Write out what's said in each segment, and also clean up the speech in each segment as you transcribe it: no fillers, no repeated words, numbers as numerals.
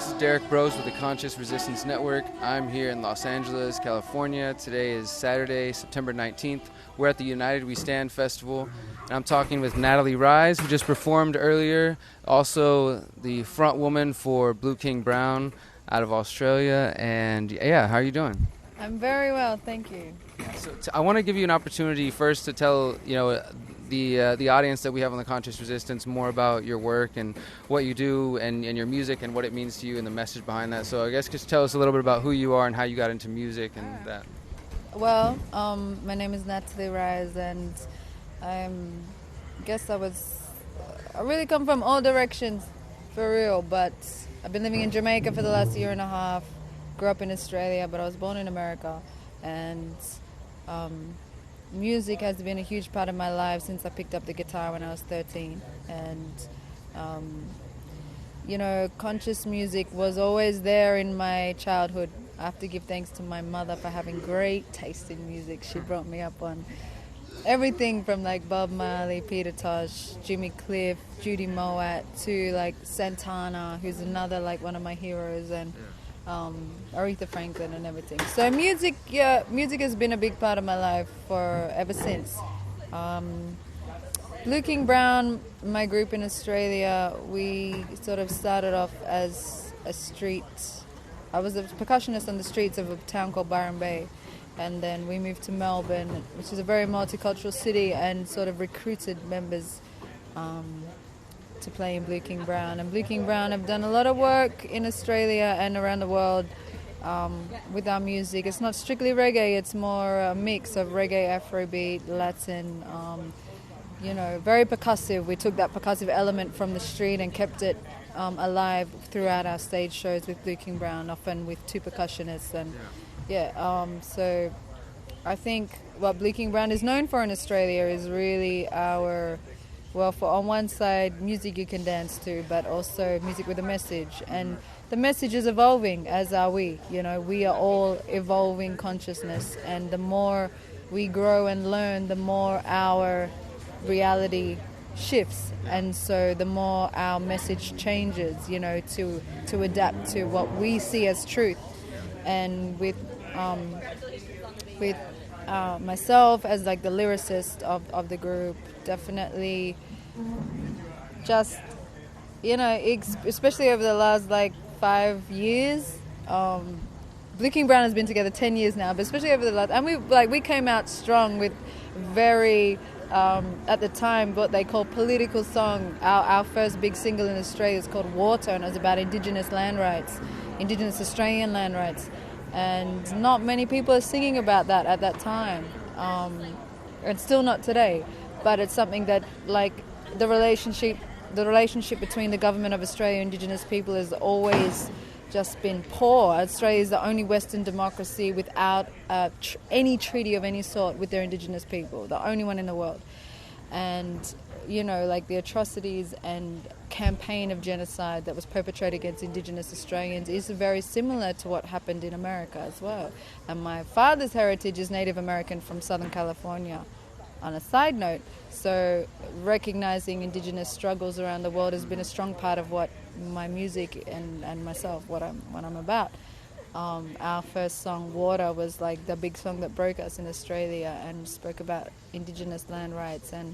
This is Derrick Broze with the Conscious Resistance Network. I'm here in Los Angeles, California. Today is Saturday, September 19th. We're at the United We Stand Festival, and I'm talking with Nattali Rize, who just performed earlier, also the front woman for Blue King Brown out of Australia. And yeah, how are you doing? I'm very well, thank you. So I want to give you an opportunity first to tell the audience that we have on the Conscious Resistance more about your work and what you do and your music and what it means to you and the message behind that. So I guess just tell us a little bit about who you are and how you got into music and that. Well, my name is Nattali Rize, and I really come from all directions, for real, but I've been living in Jamaica for the last year and a half, grew up in Australia, but I was born in America, and music has been a huge part of my life since I picked up the guitar when I was 13. And, conscious music was always there in my childhood. I have to give thanks to my mother for having great taste in music. She brought me up on everything from like Bob Marley, Peter Tosh, Jimmy Cliff, Judy Mowatt to like Santana, who's another like one of my heroes, and Aretha Franklin and everything. So music has been a big part of my life for ever since. Blue King Brown, my group in Australia, we sort of started off as a street. I was a percussionist on the streets of a town called Byron Bay, and then we moved to Melbourne, which is a very multicultural city, and sort of recruited members to play in Blue King Brown. And Blue King Brown have done a lot of work in Australia and around the world with our music. It's not strictly reggae, it's more a mix of reggae, Afrobeat, Latin, very percussive. We took that percussive element from the street and kept it alive throughout our stage shows with Blue King Brown, often with two percussionists. And so I think what Blue King Brown is known for in Australia is really our, for on one side, music you can dance to, but also music with a message. And the message is evolving, as are we. We are all evolving consciousness, and the more we grow and learn, the more our reality shifts, and so the more our message changes, to adapt to what we see as truth. And with myself as like the lyricist of the group, definitely just especially over the last like 5 years, Blue King Brown has been together 10 years now, but especially over the last, and we came out strong with very at the time what they call political song. Our first big single in Australia is called Water, and it was about Indigenous land rights, Indigenous Australian land rights, and not many people are singing about that at that time, and still not today. But it's something that, like, the relationship between the government of Australia and Indigenous people has always just been poor. Australia is the only Western democracy without any treaty of any sort with their Indigenous people, the only one in the world. And, the atrocities and campaign of genocide that was perpetrated against Indigenous Australians is very similar to what happened in America as well. And my father's heritage is Native American from Southern California, on a side note. So recognizing Indigenous struggles around the world has been a strong part of what my music and myself, what I'm about. Our first song, Water, was like the big song that broke us in Australia and spoke about Indigenous land rights. And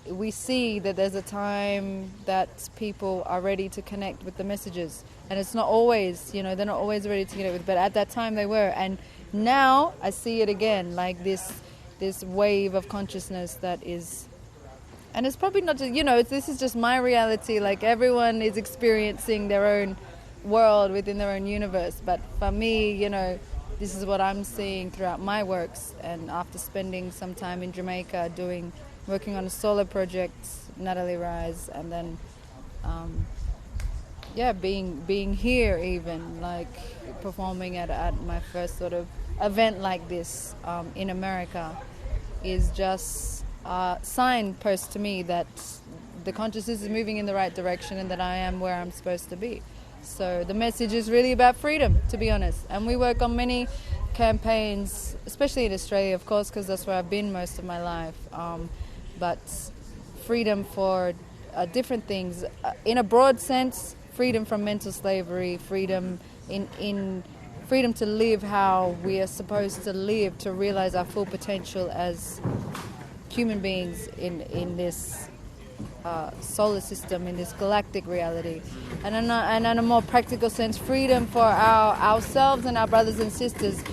we see that there's a time that people are ready to connect with the messages, and it's not always, they're not always ready to connect with, but at that time they were. And now I see it again, like this wave of consciousness that is, and it's probably not just, this is just my reality, like everyone is experiencing their own world within their own universe. But for me, this is what I'm seeing throughout my works. And after spending some time in Jamaica working on a solo project, Nattali Rize, and then being here, even like performing at my first sort of event like this in America, is just a signpost to me that the consciousness is moving in the right direction and that I am where I'm supposed to be. So the message is really about freedom, to be honest. And we work on many campaigns, especially in Australia, of course, because that's where I've been most of my life. But freedom for different things. In a broad sense, freedom from mental slavery, freedom in freedom to live how we are supposed to live, to realize our full potential as human beings in this solar system, in this galactic reality. And in a more practical sense, freedom for ourselves and our brothers and sisters.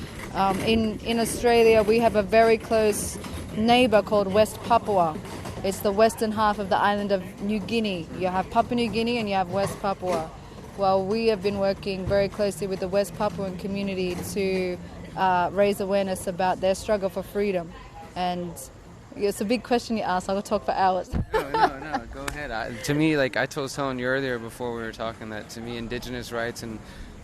In Australia, we have a very close neighbour called West Papua. It's the western half of the island of New Guinea. You have Papua New Guinea and you have West Papua. Well, we have been working very closely with the West Papuan community to raise awareness about their struggle for freedom. And it's a big question you ask. I could talk for hours. No, go ahead. To me, like I was telling you earlier before we were talking, that to me, Indigenous rights, and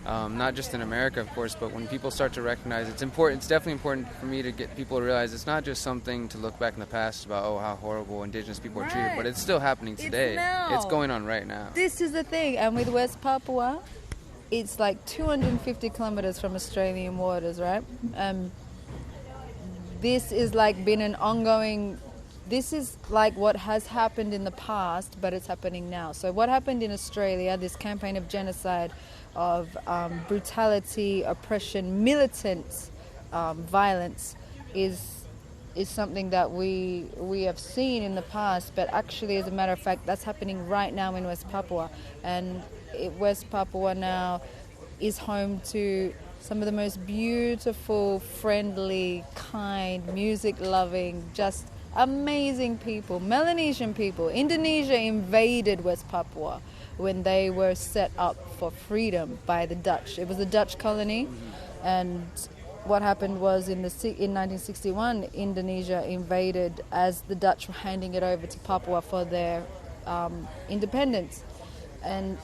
not just in America, of course, but when people start to recognize it's important, it's definitely important for me to get people to realize it's not just something to look back in the past about, oh, how horrible Indigenous people are treated, but it's still happening today. It's going on right now. This is the thing. And with West Papua, it's like 250 kilometers from Australian waters, right? This is like been an ongoing, this is like what has happened in the past, but it's happening now. So what happened in Australia, this campaign of genocide, of brutality, oppression, militant violence, is something that we have seen in the past, but actually, as a matter of fact, that's happening right now in West Papua. And West Papua now is home to some of the most beautiful, friendly, kind, music-loving, just amazing people, Melanesian people. Indonesia invaded West Papua when they were set up for freedom by the Dutch. It was a Dutch colony, and what happened was in 1961, Indonesia invaded as the Dutch were handing it over to Papua for their independence. And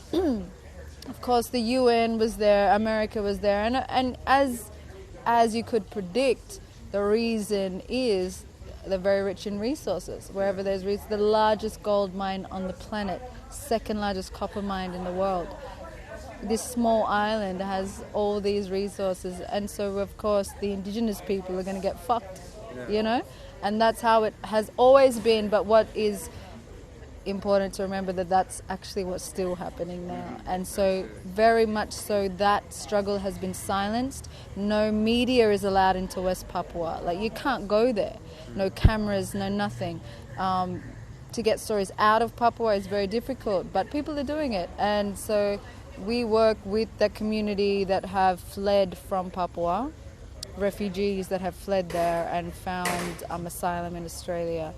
of course, the UN was there, America was there, and as you could predict, the reason is they're very rich in resources. Wherever there's the largest gold mine on the planet, second largest copper mine in the world. This small island has all these resources, and so of course the Indigenous people are going to get fucked, you know? And that's how it has always been, but what is important to remember that's actually what's still happening now. And so very much so that struggle has been silenced. No media is allowed into West Papua. Like, you can't go there. No cameras, no nothing. To get stories out of Papua is very difficult, but people are doing it. And so we work with the community that have fled from Papua, refugees that have fled there and found asylum in Australia.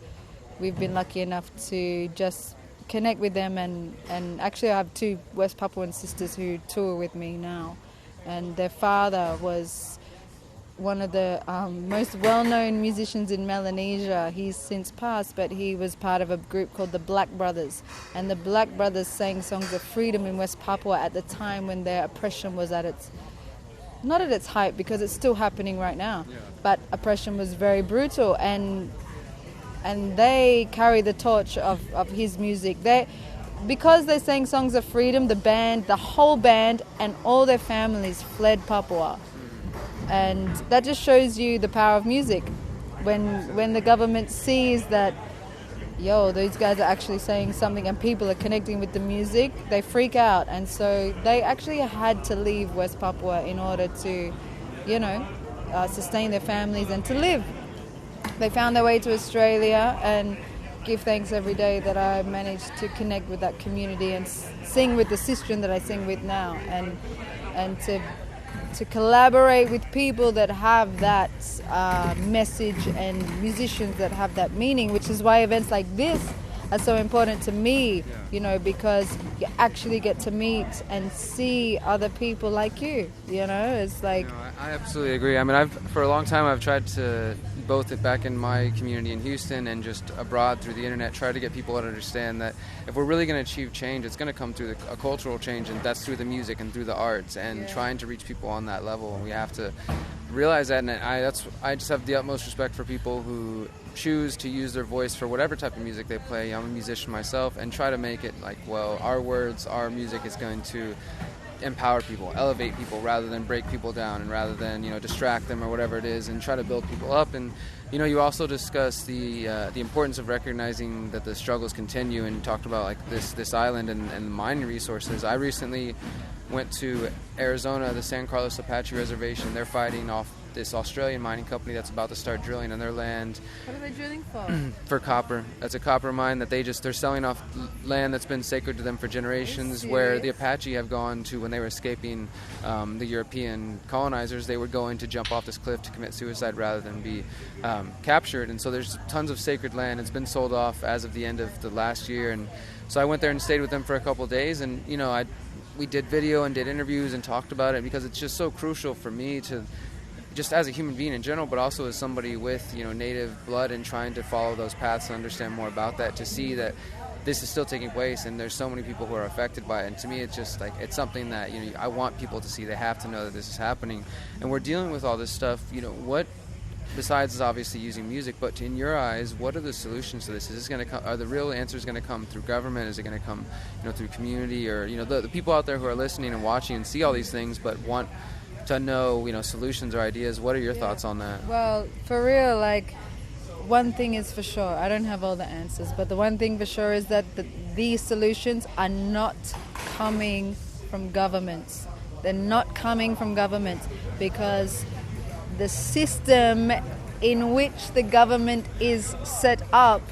We've been lucky enough to just connect with them, and actually I have two West Papuan sisters who tour with me now, and their father was one of the most well-known musicians in Melanesia. He's since passed, but he was part of a group called the Black Brothers, and the Black Brothers sang songs of freedom in West Papua at the time when their oppression was at its, not at its height because it's still happening right now, but oppression was very brutal, and they carry the torch of his music. Because they sang songs of freedom, the whole band and all their families fled Papua. And that just shows you the power of music. When the government sees that, those guys are actually saying something and people are connecting with the music, they freak out. And so they actually had to leave West Papua in order to, sustain their families and to live. They found their way to Australia, and give thanks every day that I managed to connect with that community and sing with the sistren that I sing with now, and to collaborate with people that have that message and musicians that have that meaning, which is why events like this are so important to me, because you actually get to meet and see other people like you, it's like... I absolutely agree. I mean, for a long time I've tried to, both back in my community in Houston and just abroad through the internet, try to get people to understand that if we're really going to achieve change, it's going to come through a cultural change, and that's through the music and through the arts, and trying to reach people on that level. And we have to realize that, and I just have the utmost respect for people who choose to use their voice for whatever type of music they play. I'm a musician myself, and try to make it like, well, our words, our music is going to empower people, elevate people rather than break people down, and rather than distract them or whatever it is, and try to build people up. And you also discussed the importance of recognizing that the struggles continue, and you talked about like this island and the mining resources. I recently went to Arizona, the San Carlos Apache Reservation. They're fighting off this Australian mining company that's about to start drilling on their land. What are they drilling for? For copper. That's a copper mine that they're selling off land that's been sacred to them for generations, where the Apache have gone to when they were escaping the European colonizers. They were going to jump off this cliff to commit suicide rather than be captured. And so there's tons of sacred land. It's been sold off as of the end of the last year. And so I went there and stayed with them for a couple of days, and we did video and did interviews and talked about it, because it's just so crucial for me to, just as a human being in general, but also as somebody with native blood and trying to follow those paths and understand more about that, to see that this is still taking place and there's so many people who are affected by it. And to me, it's just like, it's something that I want people to see. They have to know that this is happening, and we're dealing with all this stuff. What, besides obviously using music, but in your eyes, what are the solutions to this? Is this going to come? Are the real answers going to come through government? Is it going to come through community, or the people out there who are listening and watching and see all these things but want to know solutions or ideas? What are your thoughts on that? Well, for real, like, one thing is for sure, I don't have all the answers, but the one thing for sure is that these solutions are not coming from governments. They're not coming from governments, because the system in which the government is set up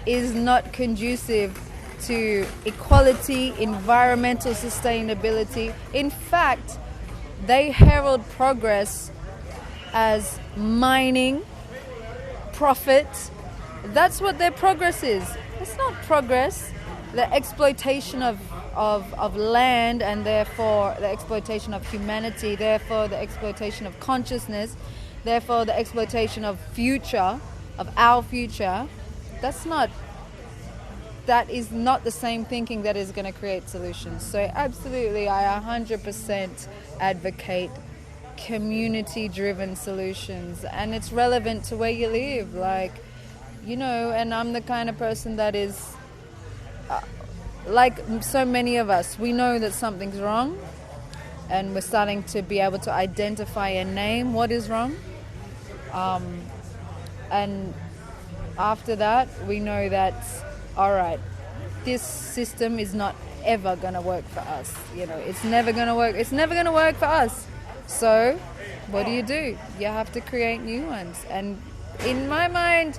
is not conducive to equality, environmental sustainability. In fact, they herald progress as mining, profit. That's what their progress is. It's not progress. The exploitation of land, and therefore the exploitation of humanity, therefore the exploitation of consciousness, therefore the exploitation of our future. That is not the same thinking that is going to create solutions. So absolutely, I 100% advocate community-driven solutions, and it's relevant to where you live. And I'm the kind of person that is, like so many of us, we know that something's wrong, and we're starting to be able to identify and name what is wrong. And after that, we know that, all right, this system is not ever going to work for us. It's never going to work. It's never going to work for us. So what do? You have to create new ones. And in my mind,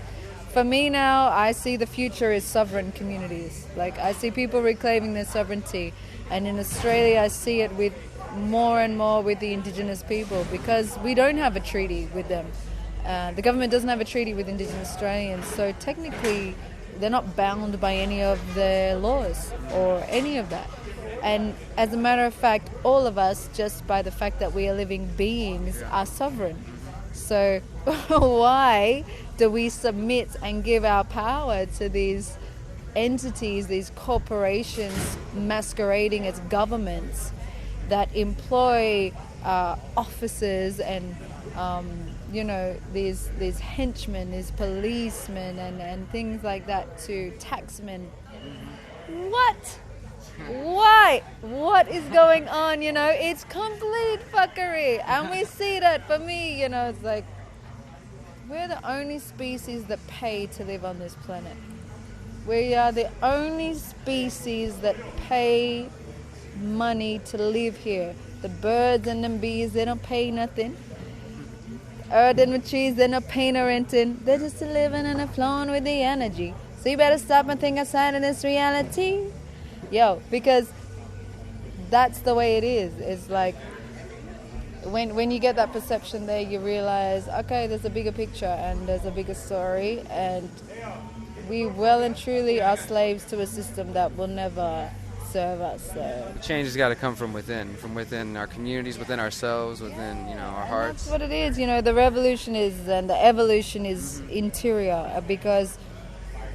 for me now, I see the future as sovereign communities. Like, I see people reclaiming their sovereignty. And in Australia, I see it with more and more with the Indigenous people, because we don't have a treaty with them. The government doesn't have a treaty with Indigenous Australians, so technically they're not bound by any of their laws or any of that. And as a matter of fact, all of us, just by the fact that we are living beings, are sovereign. So why do we submit and give our power to these entities, these corporations masquerading as governments that employ officers and these henchmen, these policemen and things like that, to taxmen? What? Why? What is going on? It's complete fuckery. And we see that. For me, it's like, we're the only species that pay to live on this planet. We are the only species that pay money to live here. The birds and the bees, they don't pay nothing. Earth and the trees, they're not paying or renting. They're just living and they're flowing with the energy. So you better stop and think outside of this reality. Because that's the way it is. It's like, when you get that perception there, you realize, okay, there's a bigger picture and there's a bigger story, and we well and truly are slaves to a system that will never serve us. So the change has got to come from within our communities, within ourselves, within our hearts. That's what it is. The revolution is, and the evolution is interior, because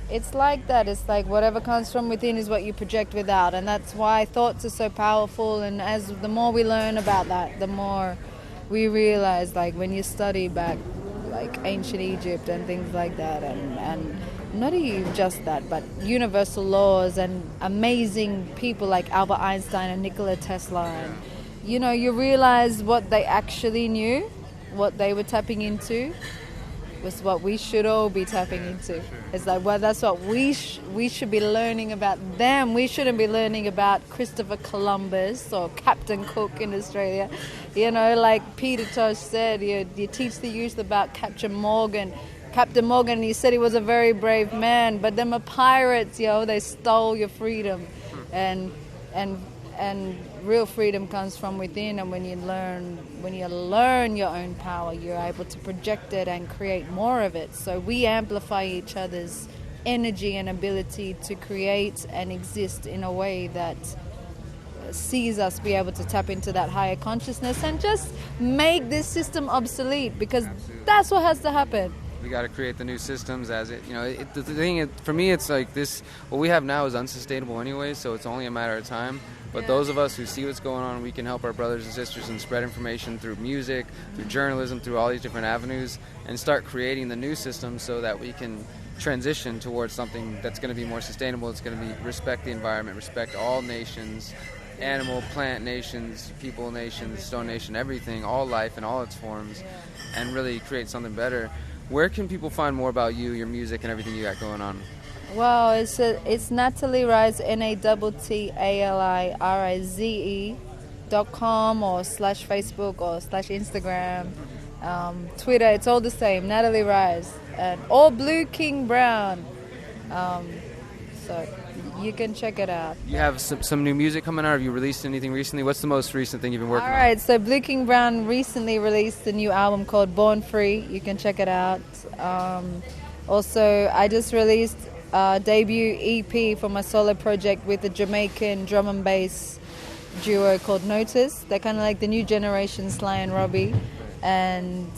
it's like that. It's like whatever comes from within is what you project without, and that's why thoughts are so powerful. And as the more we learn about that, the more we realize, like, when you study back, like, ancient Egypt and things like that, and not even just that, but universal laws and amazing people like Albert Einstein and Nikola Tesla you realize what they actually knew, what they were tapping into, was what we should all be tapping into. It's like, well, that's what we should be learning about them. We shouldn't be learning about Christopher Columbus or Captain Cook in Australia. Like Peter Tosh said, you teach the youth about Captain Morgan, he said he was a very brave man, but them are pirates, they stole your freedom. And real freedom comes from within, and when you learn your own power, you're able to project it and create more of it. So we amplify each other's energy and ability to create and exist in a way that sees us be able to tap into that higher consciousness and just make this system obsolete, because that's what has to happen. We got to create the new systems as it, the thing is, for me, it's like this, what we have now is unsustainable anyway, so it's only a matter of time. But those of us who see what's going on, we can help our brothers and sisters and spread information through music, through journalism, through all these different avenues, and start creating the new system so that we can transition towards something that's going to be more sustainable. It's going to be respect the environment, respect all nations, animal, plant nations, people nations, stone nation, everything, all life in all its forms, and really create something better. Where can people find more about you, your music, and everything you got going on? Well, it's Nattali Rize, NATTALIRIZE.com or /Facebook or /Instagram, Twitter. It's all the same, Nattali Rize, or Blue King Brown. So you can check it out. You have some new music coming out. Have you released anything recently? What's the most recent thing you've been working on? All right, so Blue King Brown recently released a new album called Born Free. You can check it out. Also, I just released a debut EP for my solo project with a Jamaican drum and bass duo called Notice. They're kind of like the new generation Sly and Robbie. And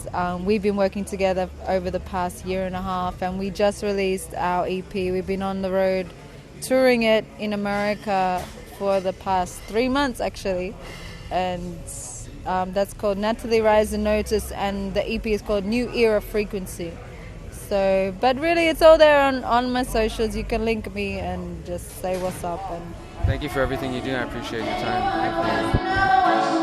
we've been working together over the past year and a half, and we just released our EP. We've been on the road touring it in America for the past 3 months, actually. And that's called Nattali Rize and Notice, and the EP is called New Era Frequency. So, but really, it's all there on my socials. You can link me and just say what's up. And thank you for everything you do. I appreciate your time.